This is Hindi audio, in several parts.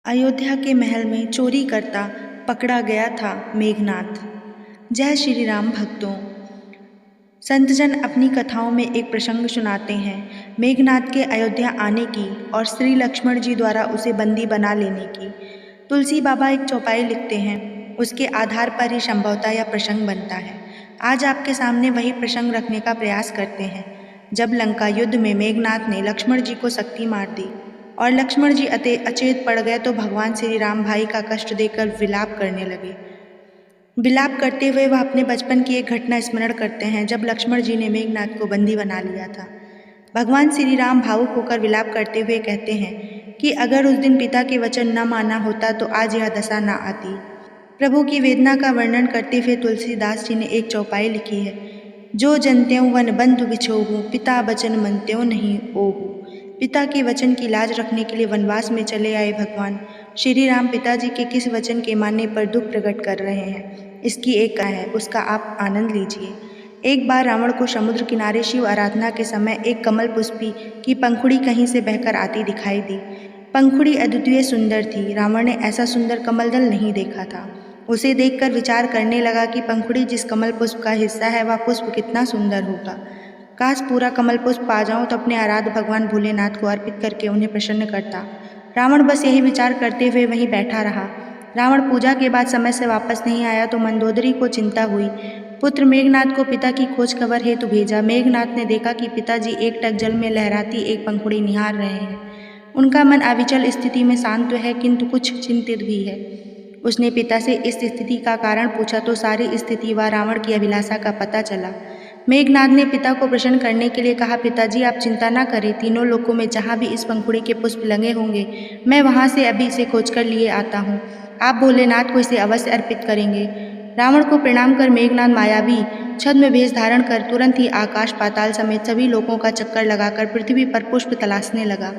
अयोध्या के महल में चोरी करता पकड़ा गया था मेघनाथ। जय श्री राम भक्तों। संतजन अपनी कथाओं में एक प्रसंग सुनाते हैं मेघनाथ के अयोध्या आने की और श्री लक्ष्मण जी द्वारा उसे बंदी बना लेने की। तुलसी बाबा एक चौपाई लिखते हैं, उसके आधार पर ही संभवतः यह प्रसंग बनता है। आज आपके सामने वही प्रसंग रखने का प्रयास करते हैं जब लंका युद्ध में मेघनाथ ने लक्ष्मण जी को शक्ति मार दी और लक्ष्मण जी अचेत पड़ गए तो भगवान श्री राम भाई का कष्ट देकर विलाप करने लगे। विलाप करते हुए वह अपने बचपन की एक घटना स्मरण करते हैं जब लक्ष्मण जी ने मेघनाथ को बंदी बना लिया था। भगवान श्री राम भावुक होकर विलाप करते हुए कहते हैं कि अगर उस दिन पिता के वचन न माना होता तो आज यह दशा न आती। प्रभु की वेदना का वर्णन करते हुए तुलसीदास जी ने एक चौपाई लिखी है, जो जनत्यों वन बंधु बिछोहू, पिता वचन मनत्यों नहीं ओहू। पिता के वचन की लाज रखने के लिए वनवास में चले आए भगवान श्री राम पिताजी के किस वचन के मानने पर दुख प्रकट कर रहे हैं, इसकी एक कथा है, उसका आप आनंद लीजिए। एक बार रावण को समुद्र किनारे शिव आराधना के समय एक कमल पुष्पी की पंखुड़ी कहीं से बहकर आती दिखाई दी। पंखुड़ी अद्वितीय सुंदर थी। रावण ने ऐसा सुंदर कमलदल नहीं देखा था। उसे देखकर विचार करने लगा कि पंखुड़ी जिस कमल पुष्प का हिस्सा है वह पुष्प कितना सुंदर होगा। काश पूरा कमल पुष्प पा जाऊं तो अपने आराध्य भगवान भोलेनाथ को अर्पित करके उन्हें प्रसन्न करता। रावण बस यही विचार करते हुए वहीं बैठा रहा। रावण पूजा के बाद समय से वापस नहीं आया तो मंदोदरी को चिंता हुई। पुत्र मेघनाथ को पिता की खोज खबर हेतु भेजा। मेघनाथ ने देखा कि पिताजी एक टक जल में लहराती एक पंखुड़ी निहार रहे हैं। उनका मन अविचल स्थिति में शांत तो है किंतु कुछ चिंतित भी है। उसने पिता से इस स्थिति का कारण पूछा तो सारी स्थिति व रावण की अभिलाषा का पता चला। मेघनाथ ने पिता को प्रसन्न करने के लिए कहा, पिताजी आप चिंता न करें, तीनों लोकों में जहाँ भी इस पंखुड़ी के पुष्प लगे होंगे मैं वहाँ से अभी इसे खोज कर लिए आता हूँ। आप भोलेनाथ को इसे अवश्य अर्पित करेंगे। रावण को प्रणाम कर मेघनाथ मायावी छद्म वेश धारण कर तुरंत ही आकाश पाताल समेत सभी लोकों का चक्कर लगाकर पृथ्वी पर पुष्प तलाशने लगा।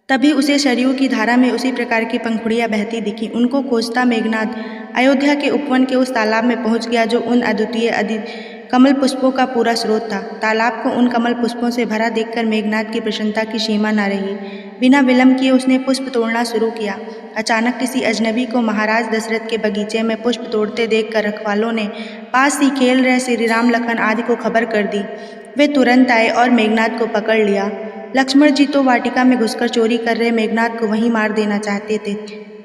तभी उसे सरयू की धारा में उसी प्रकार की पंखुड़ियाँ बहती दिखी। उनको खोजता मेघनाथ अयोध्या के उपवन के उस तालाब में पहुंच गया जो उन अद्वितीय कमल पुष्पों का पूरा स्रोत था। तालाब को उन कमल पुष्पों से भरा देखकर मेघनाथ की प्रसन्नता की सीमा न रही। बिना विलंब किए उसने पुष्प तोड़ना शुरू किया। अचानक किसी अजनबी को महाराज दशरथ के बगीचे में पुष्प तोड़ते देखकर रखवालों ने पास ही खेल रहे श्री राम लखन आदि को खबर कर दी। वे तुरंत आए और मेघनाथ को पकड़ लिया। लक्ष्मण जी तो वाटिका में घुसकर चोरी कर रहे मेघनाथ को वहीं मार देना चाहते थे,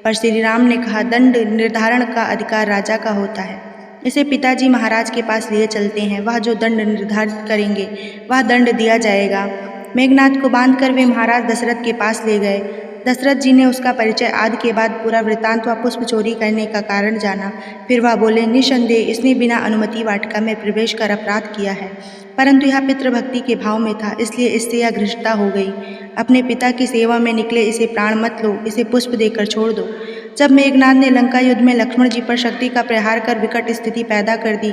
पर श्री राम ने कहा, दंड निर्धारण का अधिकार राजा का होता है, इसे पिताजी महाराज के पास लिए चलते हैं, वह जो दंड निर्धारित करेंगे वह दंड दिया जाएगा। मेघनाथ को बांधकर वे महाराज दशरथ के पास ले गए। दशरथ जी ने उसका परिचय आदि के बाद पूरा वृत्तांत व पुष्प चोरी करने का कारण जाना। फिर वह बोले, निसंदेह इसने बिना अनुमति वाटिका में प्रवेश कर अपराध किया है, परंतु यह पितृभक्ति के भाव में था, इसलिए इससे यह घृष्टता हो गई। अपने पिता की सेवा में निकले इसे प्राण मत लो, इसे पुष्प देकर छोड़ दो। जब मेघनाथ ने लंका युद्ध में लक्ष्मण जी पर शक्ति का प्रहार कर विकट स्थिति पैदा कर दी,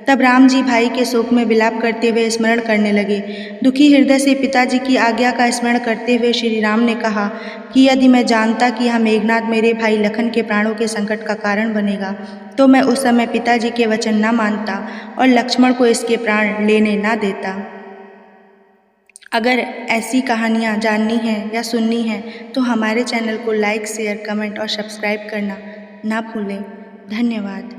तब राम जी भाई के शोक में विलाप करते हुए स्मरण करने लगे। दुखी हृदय से पिताजी की आज्ञा का स्मरण करते हुए श्री राम ने कहा कि यदि मैं जानता कि यह मेघनाथ मेरे भाई लखन के प्राणों के संकट का कारण बनेगा तो मैं उस समय पिताजी के वचन न मानता और लक्ष्मण को इसके प्राण लेने न देता। अगर ऐसी कहानियाँ जाननी हैं या सुननी हैं तो हमारे चैनल को लाइक, शेयर, कमेंट और सब्सक्राइब करना ना भूलें। धन्यवाद।